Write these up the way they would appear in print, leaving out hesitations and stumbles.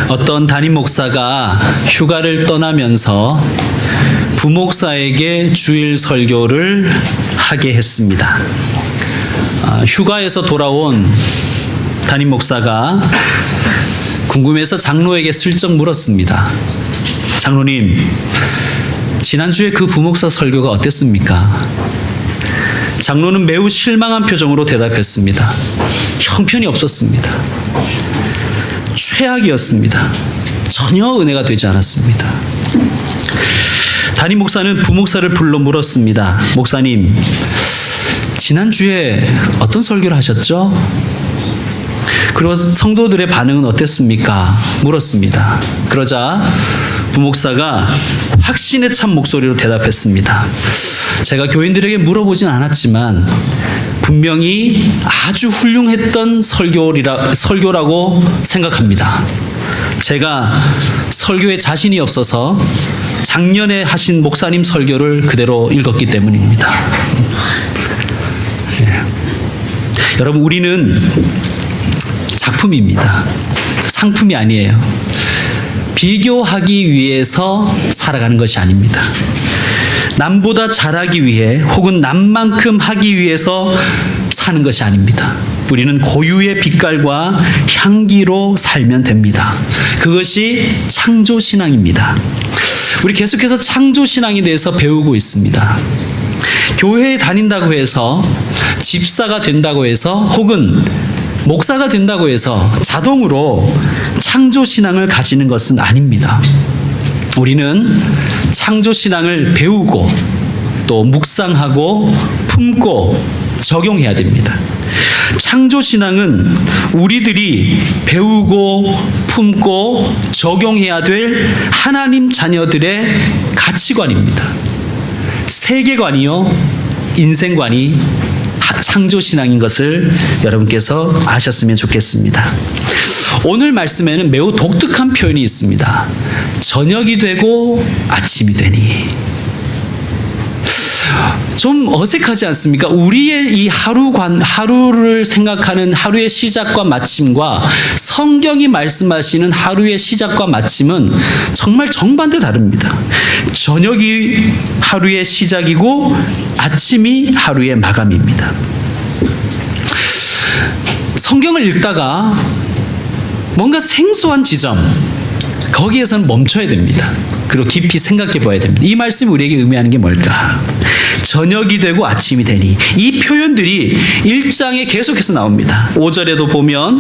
어떤 담임 목사가 휴가를 떠나면서 부목사에게 주일 설교를 하게 했습니다. 휴가에서 돌아온 담임 목사가 궁금해서 장로에게 슬쩍 물었습니다. 장로님, 지난주에 그 부목사 설교가 어땠습니까? 장로는 매우 실망한 표정으로 대답했습니다. 형편이 없었습니다. 최악이었습니다. 전혀 은혜가 되지 않았습니다. 담임 목사는 부목사를 불러 물었습니다. 목사님, 지난주에 어떤 설교를 하셨죠? 그리고 성도들의 반응은 어땠습니까? 물었습니다. 그러자 부목사가 확신에 찬 목소리로 대답했습니다. 제가 교인들에게 물어보진 않았지만 분명히 아주 훌륭했던 설교라고 생각합니다. 제가 설교에 자신이 없어서 작년에 하신 목사님 설교를 그대로 읽었기 때문입니다. 여러분, 우리는 작품입니다. 상품이 아니에요. 비교하기 위해서 살아가는 것이 아닙니다. 남보다 잘하기 위해 혹은 남만큼 하기 위해서 사는 것이 아닙니다. 우리는 고유의 빛깔과 향기로 살면 됩니다. 그것이 창조신앙입니다. 우리 계속해서 창조신앙에 대해서 배우고 있습니다. 교회에 다닌다고 해서, 집사가 된다고 해서, 혹은 목사가 된다고 해서 자동으로 창조신앙을 가지는 것은 아닙니다. 우리는 창조신앙을 배우고 또 묵상하고 품고 적용해야 됩니다. 창조신앙은 우리들이 배우고 품고 적용해야 될 하나님 자녀들의 가치관입니다. 세계관이요, 인생관이 창조신앙인 것을 여러분께서 아셨으면 좋겠습니다. 오늘 말씀에는 매우 독특한 표현이 있습니다. 저녁이 되고 아침이 되니. 좀 어색하지 않습니까? 우리의 이 하루를 생각하는 하루의 시작과 마침과 성경이 말씀하시는 하루의 시작과 마침은 정말 정반대 다릅니다. 저녁이 하루의 시작이고 아침이 하루의 마감입니다. 성경을 읽다가 뭔가 생소한 지점, 거기에서는 멈춰야 됩니다. 그리고 깊이 생각해 봐야 됩니다. 이 말씀이 우리에게 의미하는 게 뭘까? 저녁이 되고 아침이 되니. 이 표현들이 1장에 계속해서 나옵니다. 5절에도 보면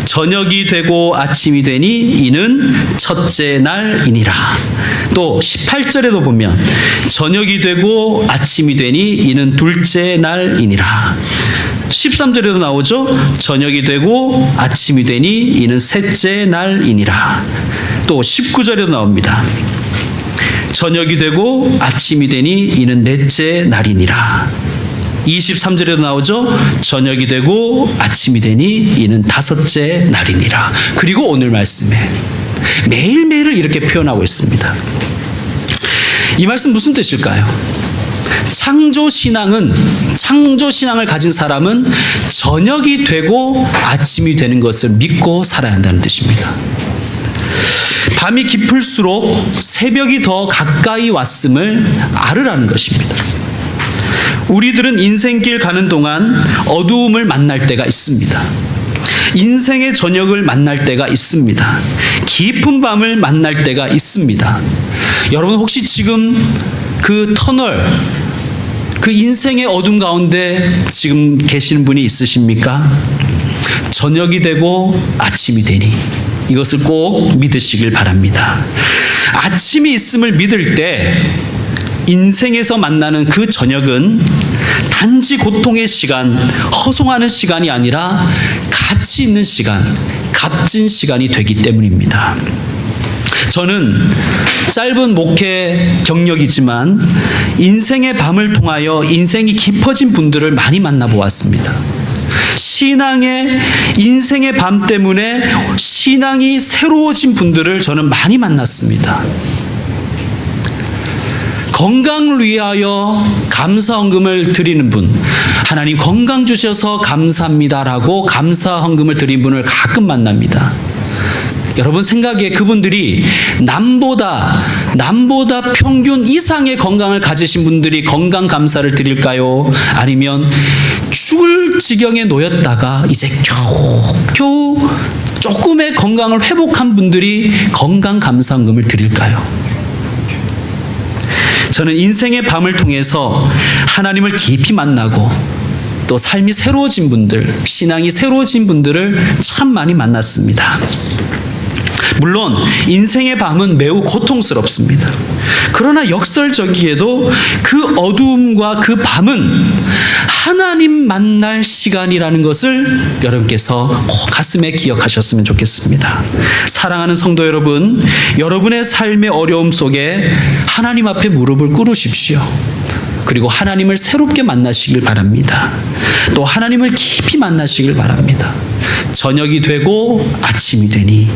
저녁이 되고 아침이 되니 이는 첫째 날이니라. 또 18절에도 보면 저녁이 되고 아침이 되니 이는 둘째 날이니라. 13절에도 나오죠. 저녁이 되고 아침이 되니 이는 셋째 날이니라. 또 19절에도 나옵니다. 저녁이 되고 아침이 되니 이는 넷째 날이니라. 23절에도 나오죠. 저녁이 되고 아침이 되니 이는 다섯째 날이니라. 그리고 오늘 말씀에 매일매일을 이렇게 표현하고 있습니다. 이 말씀 무슨 뜻일까요? 창조신앙을 가진 사람은 저녁이 되고 아침이 되는 것을 믿고 살아야 한다는 뜻입니다. 밤이 깊을수록 새벽이 더 가까이 왔음을 알으라는 것입니다. 우리들은 인생길 가는 동안 어두움을 만날 때가 있습니다. 인생의 저녁을 만날 때가 있습니다. 깊은 밤을 만날 때가 있습니다. 여러분, 혹시 지금 그 터널, 그 인생의 어둠 가운데 지금 계시는 분이 있으십니까? 저녁이 되고 아침이 되니 이것을 꼭 믿으시길 바랍니다. 아침이 있음을 믿을 때 인생에서 만나는 그 저녁은 단지 고통의 시간, 허송하는 시간이 아니라 가치 있는 시간, 값진 시간이 되기 때문입니다. 저는 짧은 목회 경력이지만 인생의 밤을 통하여 인생이 깊어진 분들을 많이 만나보았습니다. 신앙의 인생의 밤 때문에 신앙이 새로워진 분들을 저는 많이 만났습니다. 건강을 위하여 감사헌금을 드리는 분, 하나님 건강 주셔서 감사합니다라고 감사헌금을 드린 분을 가끔 만납니다. 여러분 생각에 그분들이 남보다 평균 이상의 건강을 가지신 분들이 건강 감사를 드릴까요? 아니면 죽을 지경에 놓였다가 이제 겨우 조금의 건강을 회복한 분들이 건강 감사헌금을 드릴까요? 저는 인생의 밤을 통해서 하나님을 깊이 만나고 또 삶이 새로워진 분들, 신앙이 새로워진 분들을 참 많이 만났습니다. 물론 인생의 밤은 매우 고통스럽습니다. 그러나 역설적이게도 그 어두움과 그 밤은 하나님 만날 시간이라는 것을 여러분께서 가슴에 기억하셨으면 좋겠습니다. 사랑하는 성도 여러분, 여러분의 삶의 어려움 속에 하나님 앞에 무릎을 꿇으십시오. 그리고 하나님을 새롭게 만나시길 바랍니다. 또 하나님을 깊이 만나시길 바랍니다. 저녁이 되고 아침이 되니,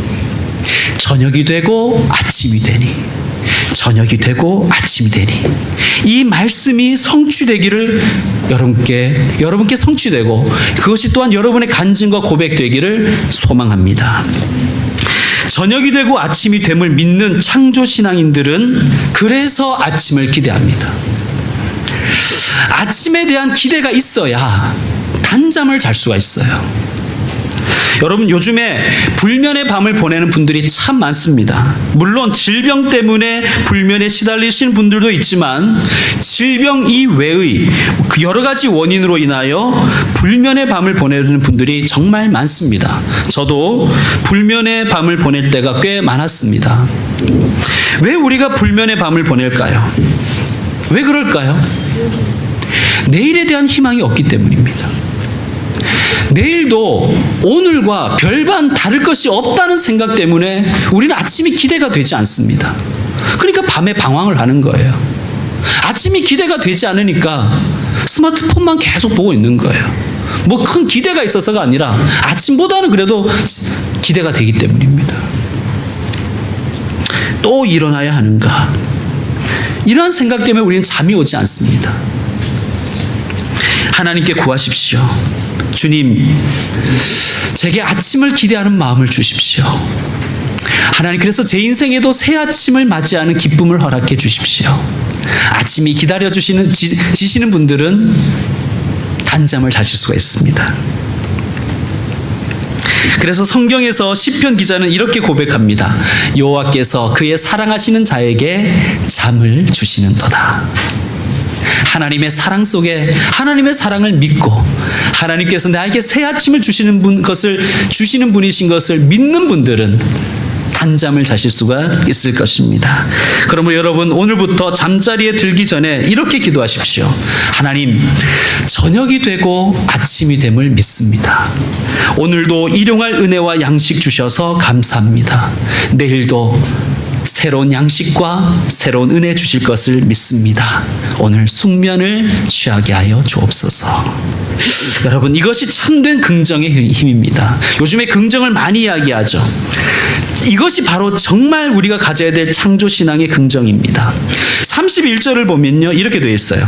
저녁이 되고 아침이 되니, 저녁이 되고 아침이 되니, 이 말씀이 성취되기를 여러분께 성취되고 그것이 또한 여러분의 간증과 고백되기를 소망합니다. 저녁이 되고 아침이 됨을 믿는 창조 신앙인들은 그래서 아침을 기대합니다. 아침에 대한 기대가 있어야 단잠을 잘 수가 있어요. 여러분 요즘에 불면의 밤을 보내는 분들이 참 많습니다. 물론 질병 때문에 불면에 시달리시는 분들도 있지만 질병 이외의 여러 가지 원인으로 인하여 불면의 밤을 보내는 분들이 정말 많습니다. 저도 불면의 밤을 보낼 때가 꽤 많았습니다. 왜 우리가 불면의 밤을 보낼까요? 왜 그럴까요? 내일에 대한 희망이 없기 때문입니다. 내일도 오늘과 별반 다를 것이 없다는 생각 때문에 우리는 아침이 기대가 되지 않습니다. 그러니까 밤에 방황을 하는 거예요. 아침이 기대가 되지 않으니까 스마트폰만 계속 보고 있는 거예요. 뭐 큰 기대가 있어서가 아니라 아침보다는 그래도 기대가 되기 때문입니다. 또 일어나야 하는가? 이러한 생각 때문에 우리는 잠이 오지 않습니다. 하나님께 구하십시오. 주님, 제게 아침을 기대하는 마음을 주십시오. 하나님, 그래서 제 인생에도 새 아침을 맞이하는 기쁨을 허락해 주십시오. 아침이 지시는 분들은 단잠을 자실 수가 있습니다. 그래서 성경에서 시편 기자는 이렇게 고백합니다. 여호와께서 그의 사랑하시는 자에게 잠을 주시는도다. 하나님의 사랑 속에 하나님의 사랑을 믿고 하나님께서 나에게 새 아침을 주시는 분이신 것을 믿는 분들은 단잠을 자실 수가 있을 것입니다. 그러면 여러분 오늘부터 잠자리에 들기 전에 이렇게 기도하십시오. 하나님, 저녁이 되고 아침이 됨을 믿습니다. 오늘도 일용할 은혜와 양식 주셔서 감사합니다. 내일도 새로운 양식과 새로운 은혜 주실 것을 믿습니다. 오늘 숙면을 취하게 하여 주옵소서. 여러분, 이것이 참된 긍정의 힘입니다. 요즘에 긍정을 많이 이야기하죠. 이것이 바로 정말 우리가 가져야 될 창조신앙의 긍정입니다. 31절을 보면요, 이렇게 되어 있어요.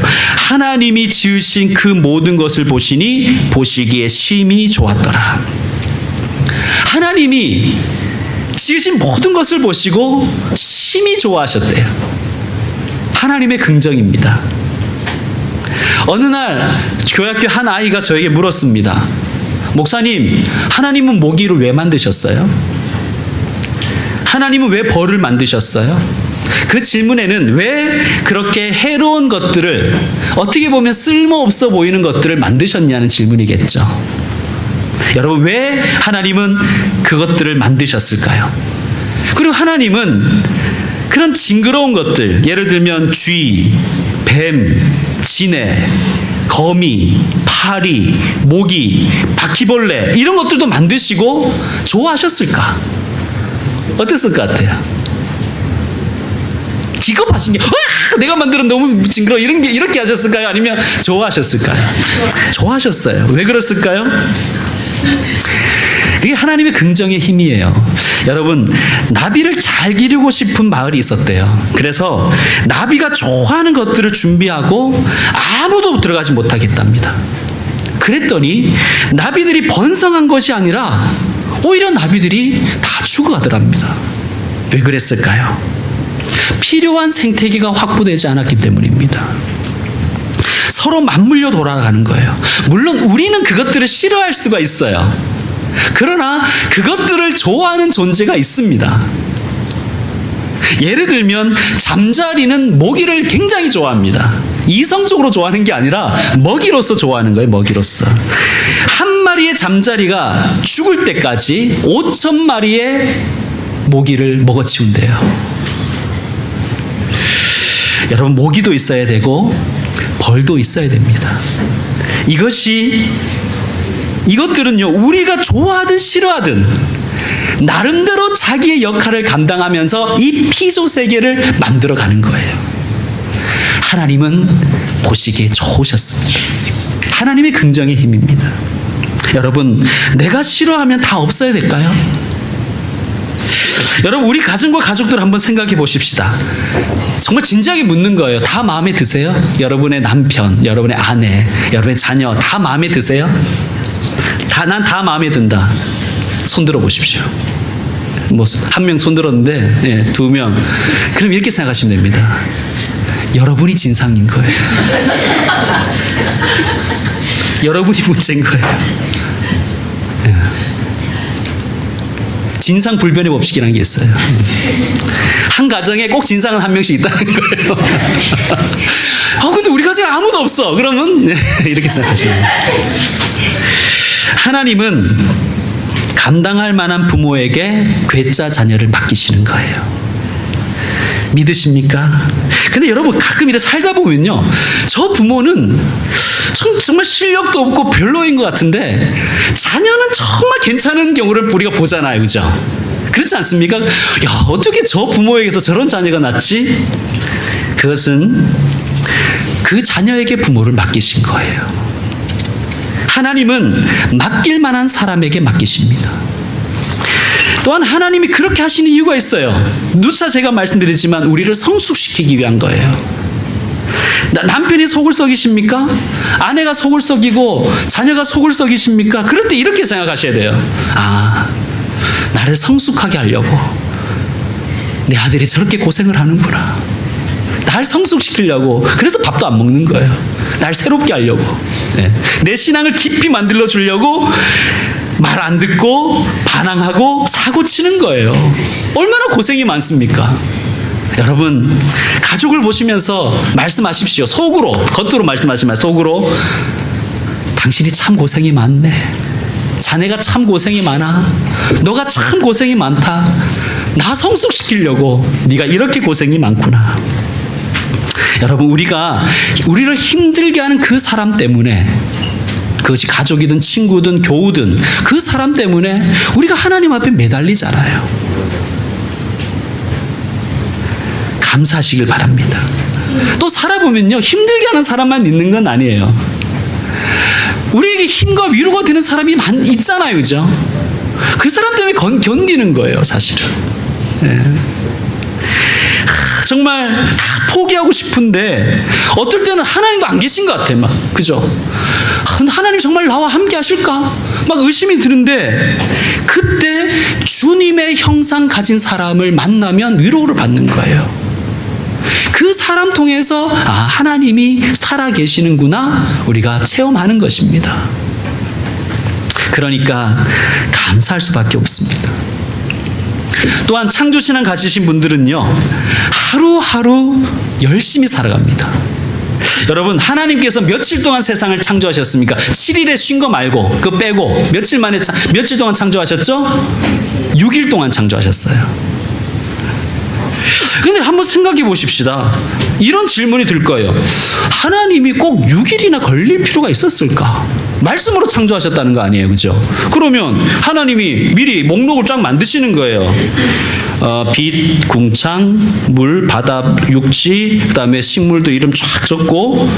하나님이 지으신 그 모든 것을 보시니 보시기에 심히 좋았더라. 하나님이 지으신 모든 것을 보시고 심히 좋아하셨대요. 하나님의 긍정입니다. 어느 날 교회학교 한 아이가 저에게 물었습니다. 목사님, 하나님은 모기를 왜 만드셨어요? 하나님은 왜 벌을 만드셨어요? 그 질문에는 왜 그렇게 해로운 것들을, 어떻게 보면 쓸모없어 보이는 것들을 만드셨냐는 질문이겠죠. 여러분, 왜 하나님은 그것들을 만드셨을까요? 그리고 하나님은 그런 징그러운 것들, 예를 들면 쥐, 뱀, 지네, 거미, 파리, 모기, 바퀴벌레, 이런 것들도 만드시고 좋아하셨을까? 어땠을 것 같아요? 기겁하신 게, 내가 만들어 너무 징그러워, 이렇게 하셨을까요? 아니면 좋아하셨을까요? 좋아하셨어요. 왜 그랬을까요? 그게 하나님의 긍정의 힘이에요. 여러분, 나비를 잘 기르고 싶은 마을이 있었대요. 그래서 나비가 좋아하는 것들을 준비하고 아무도 들어가지 못하겠답니다. 그랬더니 나비들이 번성한 것이 아니라 오히려 나비들이 다 죽어가더랍니다. 왜 그랬을까요? 필요한 생태계가 확보되지 않았기 때문입니다. 서로 맞물려 돌아가는 거예요. 물론 우리는 그것들을 싫어할 수가 있어요. 그러나 그것들을 좋아하는 존재가 있습니다. 예를 들면 잠자리는 먹이를 굉장히 좋아합니다. 이성적으로 좋아하는 게 아니라 먹이로서 좋아하는 거예요. 먹이로서. 한 마리의 잠자리가 죽을 때까지 5,000마리의 모기를 먹어치운대요. 여러분, 모기도 있어야 되고 벌도 있어야 됩니다. 이것들은요, 우리가 좋아하든 싫어하든 나름대로 자기의 역할을 감당하면서 이 피조 세계를 만들어가는 거예요. 하나님은 보시기에 좋으셨습니다. 하나님의 긍정의 힘입니다. 여러분, 내가 싫어하면 다 없어야 될까요? 여러분, 우리 가정과 가족들 한번 생각해 보십시다. 정말 진지하게 묻는 거예요. 다 마음에 드세요? 여러분의 남편, 여러분의 아내, 여러분의 자녀 다 마음에 드세요? 난 다 마음에 든다. 손 들어 보십시오. 뭐 한 명 손 들었는데 2명. 그럼 이렇게 생각하시면 됩니다. 여러분이 진상인 거예요. 여러분이 문제인 거예요. 진상 불변의 법칙이라는 게 있어요. 한 가정에 꼭 진상은 한 명씩 있다는 거예요. 근데 우리 가정에 아무도 없어. 그러면 이렇게 생각하시면 돼요. 하나님은 감당할 만한 부모에게 괴짜 자녀를 맡기시는 거예요. 믿으십니까? 근데 여러분, 가끔 이렇게 살다 보면요, 저 부모는 정말 실력도 없고 별로인 것 같은데 자녀는 정말 괜찮은 경우를 우리가 보잖아요. 그죠? 그렇지 않습니까? 야, 어떻게 저 부모에게서 저런 자녀가 났지? 그것은 그 자녀에게 부모를 맡기신 거예요. 하나님은 맡길 만한 사람에게 맡기십니다. 또한 하나님이 그렇게 하시는 이유가 있어요. 누차 제가 말씀드렸지만 우리를 성숙시키기 위한 거예요. 남편이 속을 썩이십니까? 아내가 속을 썩이고 자녀가 속을 썩이십니까? 그럴 때 이렇게 생각하셔야 돼요. 나를 성숙하게 하려고 내 아들이 저렇게 고생을 하는구나. 날 성숙시키려고. 그래서 밥도 안 먹는 거예요. 날 새롭게 하려고. 내 신앙을 깊이 만들어 주려고 말 안 듣고 반항하고 사고 치는 거예요. 얼마나 고생이 많습니까? 여러분, 가족을 보시면서 말씀하십시오. 속으로, 겉으로 말씀하지 마시고 속으로. 당신이 참 고생이 많네. 자네가 참 고생이 많아. 너가 참 고생이 많다. 나 성숙시키려고 네가 이렇게 고생이 많구나. 여러분, 우리를 힘들게 하는 그 사람 때문에, 그것이 가족이든 친구든 교우든 그 사람 때문에 우리가 하나님 앞에 매달리잖아요. 감사하시길 바랍니다. 또 살아보면요, 힘들게 하는 사람만 있는 건 아니에요. 우리에게 힘과 위로가 되는 사람이 있잖아요. 그죠? 그 사람 때문에 견디는 거예요, 사실은. 정말 다 포기하고 싶은데 어떨 때는 하나님도 안 계신 것 같아. 그죠? 하나님 정말 나와 함께 하실까? 막 의심이 드는데 그때 주님의 형상 가진 사람을 만나면 위로를 받는 거예요. 그 사람 통해서 하나님이 살아 계시는구나 우리가 체험하는 것입니다. 그러니까 감사할 수밖에 없습니다. 또한 창조신앙 가지신 분들은요, 하루하루 열심히 살아갑니다. 여러분, 하나님께서 며칠 동안 세상을 창조하셨습니까? 7일에 쉰 거 말고 그거 빼고 며칠 동안 창조하셨죠? 6일 동안 창조하셨어요. 근데 한번 생각해 보십시다. 이런 질문이 들 거예요. 하나님이 꼭 6일이나 걸릴 필요가 있었을까? 말씀으로 창조하셨다는 거 아니에요, 그죠? 그러면 하나님이 미리 목록을 쫙 만드시는 거예요. 빛, 궁창, 물, 바다, 육지, 그 다음에 식물도 이름 쫙 적고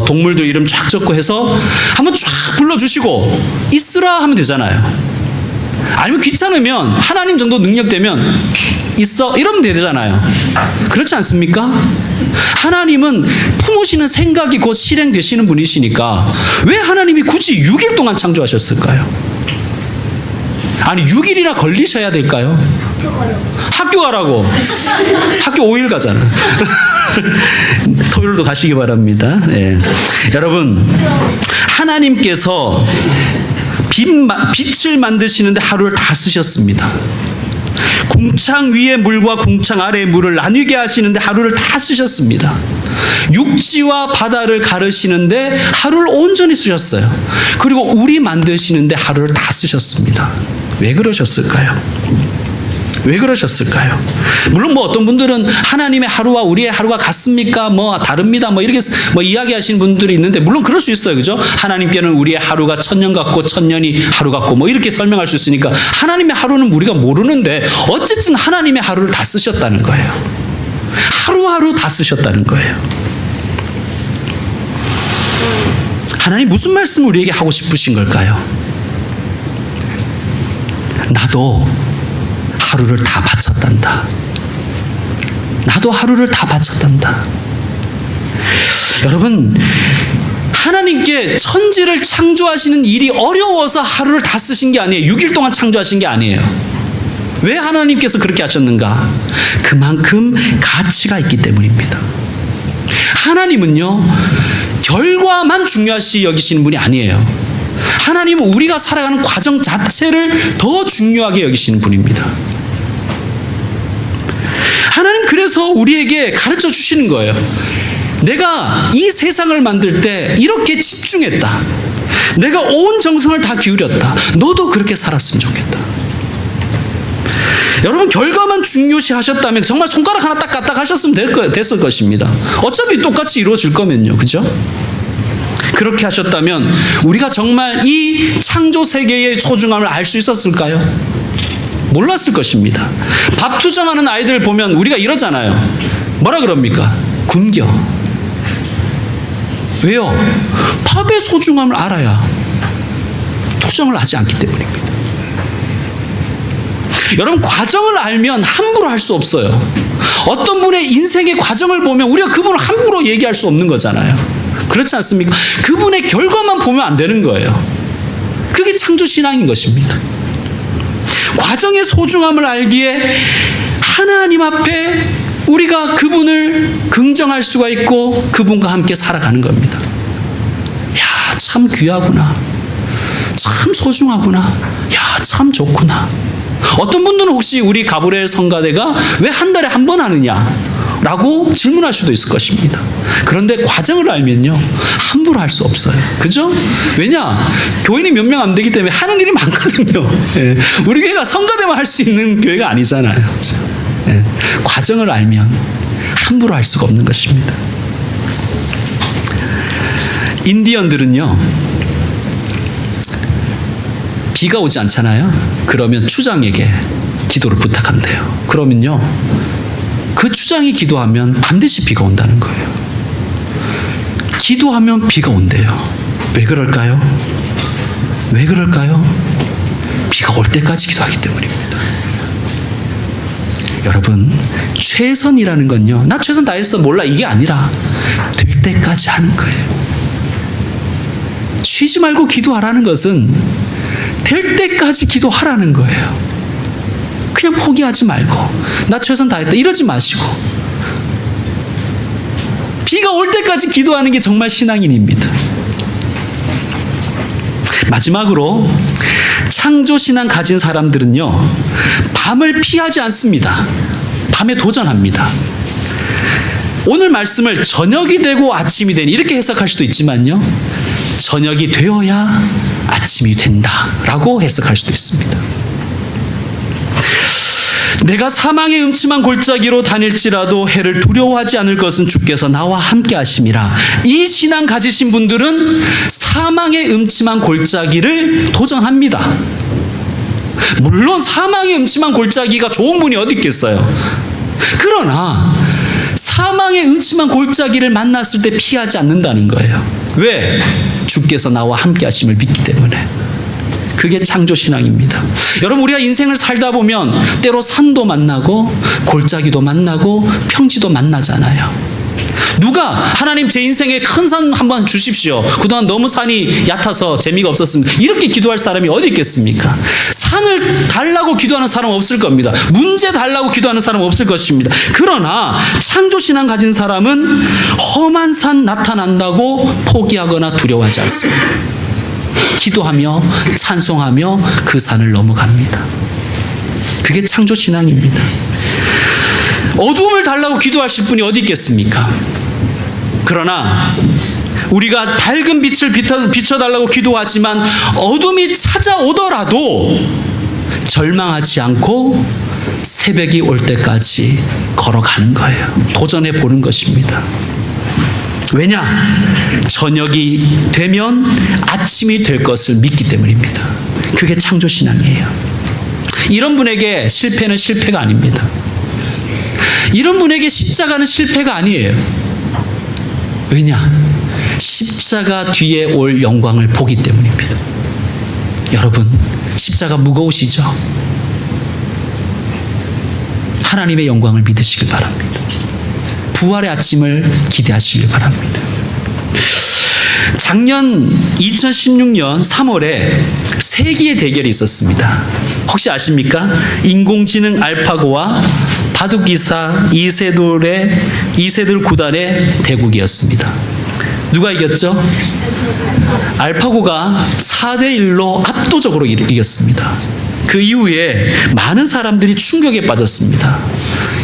동물들 이름 쫙 적고 해서 한번 쫙 불러주시고 있으라 하면 되잖아요. 아니면 귀찮으면 하나님 정도 능력 되면 있어 이러면 되잖아요. 그렇지 않습니까? 하나님은 품으시는 생각이 곧 실행되시는 분이시니까 왜 하나님이 굳이 6일 동안 창조하셨을까요? 아니 6일이나 걸리셔야 될까요? 학교 가라고. 학교 5일 가잖아. 토요일도 가시기 바랍니다. 네. 여러분, 하나님께서 빛을 만드시는데 하루를 다 쓰셨습니다. 궁창 위의 물과 궁창 아래의 물을 나뉘게 하시는데 하루를 다 쓰셨습니다. 육지와 바다를 가르시는데 하루를 온전히 쓰셨어요. 그리고 우리 만드시는데 하루를 다 쓰셨습니다. 왜 그러셨을까요? 왜 그러셨을까요? 물론 뭐 어떤 분들은 하나님의 하루와 우리의 하루가 같습니까? 뭐 다릅니다. 뭐 이렇게 뭐 이야기하시는 분들이 있는데 물론 그럴 수 있어요. 그죠? 하나님께는 우리의 하루가 1000년 같고 1000년이 하루 같고 뭐 이렇게 설명할 수 있으니까 하나님의 하루는 우리가 모르는데 어쨌든 하나님의 하루를 다 쓰셨다는 거예요. 하루하루 다 쓰셨다는 거예요. 하나님 무슨 말씀을 우리에게 하고 싶으신 걸까요? 나도 하루를 다 바쳤단다. 나도 하루를 다 바쳤단다. 여러분, 하나님께 천지를 창조하시는 일이 어려워서 하루를 다 쓰신 게 아니에요. 6일 동안 창조하신 게 아니에요. 왜 하나님께서 그렇게 하셨는가? 그만큼 가치가 있기 때문입니다. 하나님은요, 결과만 중요시 여기시는 분이 아니에요. 하나님은 우리가 살아가는 과정 자체를 더 중요하게 여기시는 분입니다. 하나님 그래서 우리에게 가르쳐 주시는 거예요. 내가 이 세상을 만들 때 이렇게 집중했다. 내가 온 정성을 다 기울였다. 너도 그렇게 살았으면 좋겠다. 여러분, 결과만 중요시 하셨다면 정말 손가락 하나 딱 까딱 하셨으면 됐을 것입니다. 어차피 똑같이 이루어질 거면요. 그죠? 그렇게 하셨다면 우리가 정말 이 창조 세계의 소중함을 알 수 있었을까요? 몰랐을 것입니다. 밥 투정하는 아이들 보면 우리가 이러잖아요. 뭐라 그럽니까? 굶겨. 왜요? 밥의 소중함을 알아야 투정을 하지 않기 때문입니다. 여러분, 과정을 알면 함부로 할 수 없어요. 어떤 분의 인생의 과정을 보면 우리가 그분을 함부로 얘기할 수 없는 거잖아요. 그렇지 않습니까? 그분의 결과만 보면 안 되는 거예요. 그게 창조신앙인 것입니다. 과정의 소중함을 알기에 하나님 앞에 우리가 그분을 긍정할 수가 있고 그분과 함께 살아가는 겁니다. 야, 참 귀하구나. 참 소중하구나. 야, 참 좋구나. 어떤 분들은 혹시 우리 가브리엘 성가대가 왜 한 달에 한 번 하느냐? 라고 질문할 수도 있을 것입니다. 그런데 과정을 알면요, 함부로 할 수 없어요. 그죠? 왜냐? 교인이 몇 명 안 되기 때문에 하는 일이 많거든요. 예. 우리 교회가 성가대만 할 수 있는 교회가 아니잖아요. 그죠? 예. 과정을 알면 함부로 할 수가 없는 것입니다. 인디언들은요, 비가 오지 않잖아요. 그러면 추장에게 기도를 부탁한대요. 그러면요, 그 추장이 기도하면 반드시 비가 온다는 거예요. 기도하면 비가 온대요. 왜 그럴까요? 왜 그럴까요? 비가 올 때까지 기도하기 때문입니다. 여러분, 최선이라는 건요, 나 최선 다했어 몰라 이게 아니라 될 때까지 하는 거예요. 쉬지 말고 기도하라는 것은 될 때까지 기도하라는 거예요. 그냥 포기하지 말고 나 최선 다했다 이러지 마시고 비가 올 때까지 기도하는 게 정말 신앙인입니다. 마지막으로 창조신앙 가진 사람들은요, 밤을 피하지 않습니다. 밤에 도전합니다. 오늘 말씀을 저녁이 되고 아침이 되니 이렇게 해석할 수도 있지만요, 저녁이 되어야 아침이 된다라고 해석할 수도 있습니다. 내가 사망의 음침한 골짜기로 다닐지라도 해를 두려워하지 않을 것은 주께서 나와 함께 하심이라. 이 신앙 가지신 분들은 사망의 음침한 골짜기를 도전합니다. 물론 사망의 음침한 골짜기가 좋은 분이 어디 있겠어요. 그러나 사망의 음침한 골짜기를 만났을 때 피하지 않는다는 거예요. 왜? 주께서 나와 함께 하심을 믿기 때문에. 그게 창조신앙입니다. 여러분, 우리가 인생을 살다 보면 때로 산도 만나고 골짜기도 만나고 평지도 만나잖아요. 누가 하나님 제 인생에 큰 산 한번 주십시오. 그동안 너무 산이 얕아서 재미가 없었습니다. 이렇게 기도할 사람이 어디 있겠습니까? 산을 달라고 기도하는 사람 없을 겁니다. 문제 달라고 기도하는 사람 없을 것입니다. 그러나 창조신앙 가진 사람은 험한 산 나타난다고 포기하거나 두려워하지 않습니다. 기도하며 찬송하며 그 산을 넘어갑니다. 그게 창조신앙입니다. 어두움을 달라고 기도하실 분이 어디 있겠습니까? 그러나 우리가 밝은 빛을 비춰달라고 기도하지만 어둠이 찾아오더라도 절망하지 않고 새벽이 올 때까지 걸어가는 거예요. 도전해 보는 것입니다. 왜냐? 저녁이 되면 아침이 될 것을 믿기 때문입니다. 그게 창조신앙이에요. 이런 분에게 실패는 실패가 아닙니다. 이런 분에게 십자가는 실패가 아니에요. 왜냐? 십자가 뒤에 올 영광을 보기 때문입니다. 여러분, 십자가 무거우시죠? 하나님의 영광을 믿으시길 바랍니다. 부활의 아침을 기대하시길 바랍니다. 작년 2016년 3월에 세기의 대결이 있었습니다. 혹시 아십니까? 인공지능 알파고와 바둑기사 이세돌 구단의 대국이었습니다. 누가 이겼죠? 알파고가 4대1로 압도적으로 이겼습니다. 그 이후에 많은 사람들이 충격에 빠졌습니다.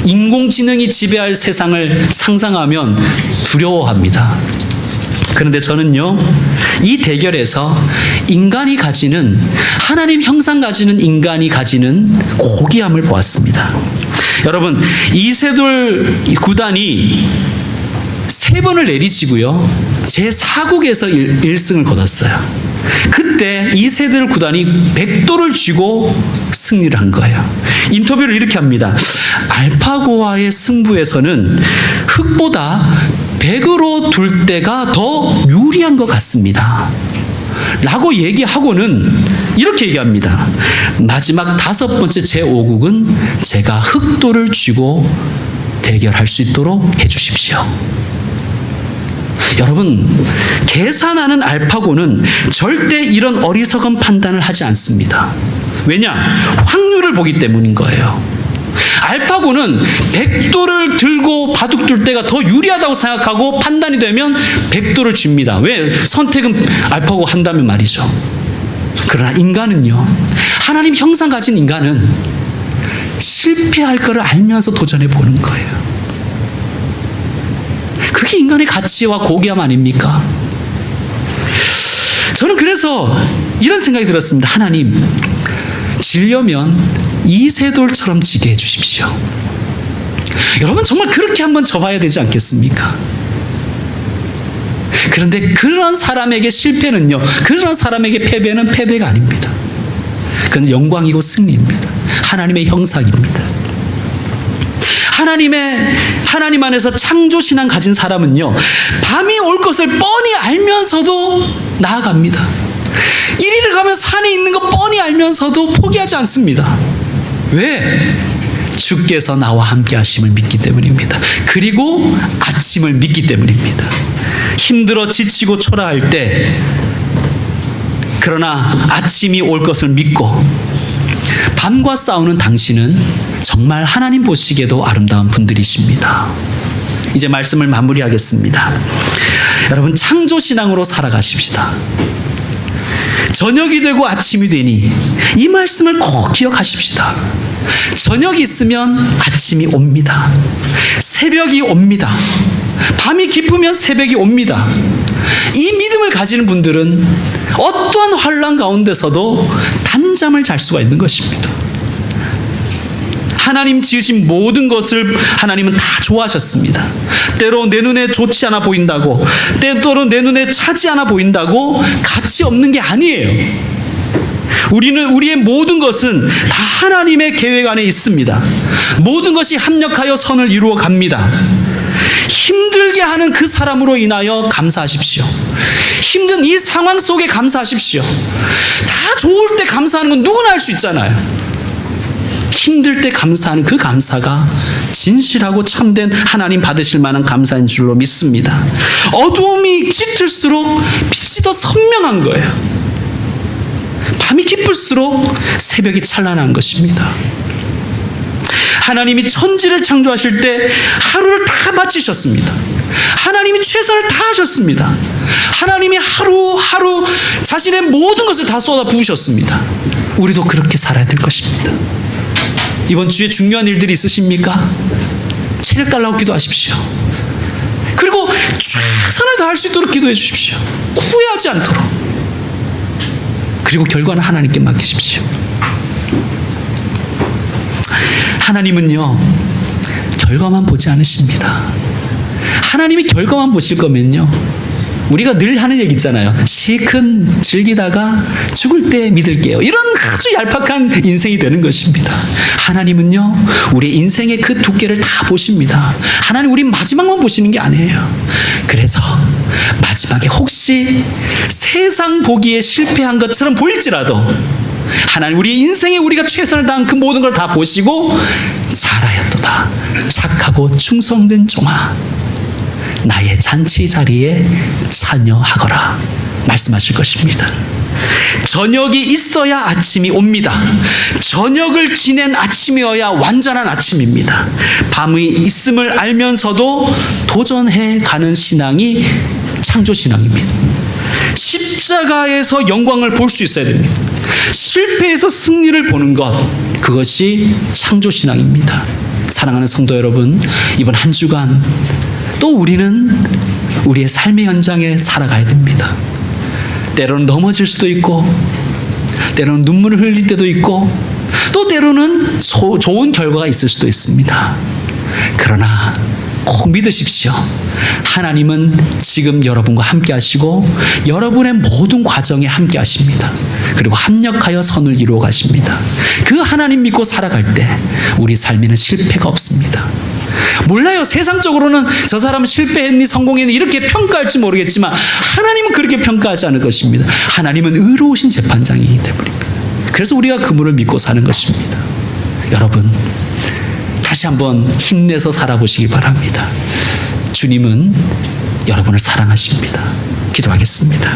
인공지능이 지배할 세상을 상상하면 두려워합니다. 그런데 저는요, 이 대결에서 인간이 가지는, 하나님 형상 가지는 인간이 가지는 고귀함을 보았습니다. 여러분, 이세돌 구단이 3번을 내리치고요, 제4국에서 1승을 거뒀어요. 그때 이세돌 구단이 100도를 쥐고 승리를 한 거예요. 인터뷰를 이렇게 합니다. 알파고와의 승부에서는 흑보다 100으로 둘 때가 더 유리한 것 같습니다. 라고 얘기하고는 이렇게 얘기합니다. 마지막 5번째 제5국은 제가 흑도를 쥐고 대결할 수 있도록 해주십시오. 여러분, 계산하는 알파고는 절대 이런 어리석은 판단을 하지 않습니다. 왜냐? 확률을 보기 때문인 거예요. 알파고는 100도를 들고 바둑 둘 때가 더 유리하다고 생각하고 판단이 되면 100도를 줍니다. 왜? 선택은 알파고 한다면 말이죠. 그러나 인간은요, 하나님 형상 가진 인간은 실패할 거를 알면서 도전해 보는 거예요. 그게 인간의 가치와 고귀함 아닙니까? 저는 그래서 이런 생각이 들었습니다. 하나님, 지려면 이세돌처럼 지게 해주십시오. 여러분, 정말 그렇게 한번 져봐야 되지 않겠습니까? 그런데 그런 사람에게 실패는요, 그런 사람에게 패배는 패배가 아닙니다. 그건 영광이고 승리입니다. 하나님의 형상입니다. 하나님 안에서 창조신앙 가진 사람은요, 밤이 올 것을 뻔히 알면서도 나아갑니다. 이리를 가면 산이 있는 거 뻔히 알면서도 포기하지 않습니다. 왜? 주께서 나와 함께 하심을 믿기 때문입니다. 그리고 아침을 믿기 때문입니다. 힘들어 지치고 초라할 때, 그러나 아침이 올 것을 믿고 밤과 싸우는 당신은 정말 하나님 보시기에도 아름다운 분들이십니다. 이제 말씀을 마무리하겠습니다. 여러분, 창조신앙으로 살아가십시다. 저녁이 되고 아침이 되니 이 말씀을 꼭 기억하십시다. 저녁이 있으면 아침이 옵니다. 새벽이 옵니다. 밤이 깊으면 새벽이 옵니다. 이 믿음을 가지는 분들은 어떠한 환난 가운데서도 단잠을 잘 수가 있는 것입니다. 하나님 지으신 모든 것을 하나님은 다 좋아하셨습니다. 때로 내 눈에 좋지 않아 보인다고, 때로 내 눈에 차지 않아 보인다고 가치 없는 게 아니에요. 우리의 모든 것은 다 하나님의 계획 안에 있습니다. 모든 것이 합력하여 선을 이루어 갑니다. 힘들게 하는 그 사람으로 인하여 감사하십시오. 힘든 이 상황 속에 감사하십시오. 다 좋을 때 감사하는 건 누구나 할 수 있잖아요. 힘들 때 감사하는 그 감사가 진실하고 참된 하나님 받으실 만한 감사인 줄로 믿습니다. 어두움이 짙을수록 빛이 더 선명한 거예요. 밤이 깊을수록 새벽이 찬란한 것입니다. 하나님이 천지를 창조하실 때 하루를 다 바치셨습니다. 하나님이 최선을 다하셨습니다. 하나님이 하루하루 자신의 모든 것을 다 쏟아 부으셨습니다. 우리도 그렇게 살아야 될 것입니다. 이번 주에 중요한 일들이 있으십니까? 체력 달라고 기도하십시오. 그리고 최선을 다할 수 있도록 기도해 주십시오. 후회하지 않도록. 그리고 결과는 하나님께 맡기십시오. 하나님은요, 결과만 보지 않으십니다. 하나님이 결과만 보실 거면요, 우리가 늘 하는 얘기 있잖아요. 실컷 즐기다가 죽을 때 믿을게요. 이런 아주 얄팍한 인생이 되는 것입니다. 하나님은요, 우리 인생의 그 두께를 다 보십니다. 하나님 우리 마지막만 보시는 게 아니에요. 그래서 마지막에 혹시 세상 보기에 실패한 것처럼 보일지라도 하나님 우리 인생에 우리가 최선을 다한 그 모든 걸 다 보시고 잘하였도다. 착하고 충성된 종아, 나의 잔치 자리에 참여하거라 말씀하실 것입니다. 저녁이 있어야 아침이 옵니다. 저녁을 지낸 아침이어야 완전한 아침입니다. 밤이 있음을 알면서도 도전해 가는 신앙이 창조신앙입니다. 십자가에서 영광을 볼 수 있어야 됩니다. 실패에서 승리를 보는 것, 그것이 창조신앙입니다. 사랑하는 성도 여러분, 이번 한 주간 또 우리는 우리의 삶의 현장에 살아가야 됩니다. 때로는 넘어질 수도 있고, 때로는 눈물을 흘릴 때도 있고, 또 때로는 좋은 결과가 있을 수도 있습니다. 그러나 꼭 믿으십시오. 하나님은 지금 여러분과 함께 하시고 여러분의 모든 과정에 함께 하십니다. 그리고 합력하여 선을 이루어 가십니다. 그 하나님 믿고 살아갈 때 우리 삶에는 실패가 없습니다. 몰라요. 세상적으로는 저 사람은 실패했니 성공했니 이렇게 평가할지 모르겠지만 하나님은 그렇게 평가하지 않을 것입니다. 하나님은 의로우신 재판장이기 때문입니다. 그래서 우리가 그분을 믿고 사는 것입니다. 여러분, 다시 한번 힘내서 살아보시기 바랍니다. 주님은 여러분을 사랑하십니다. 기도하겠습니다.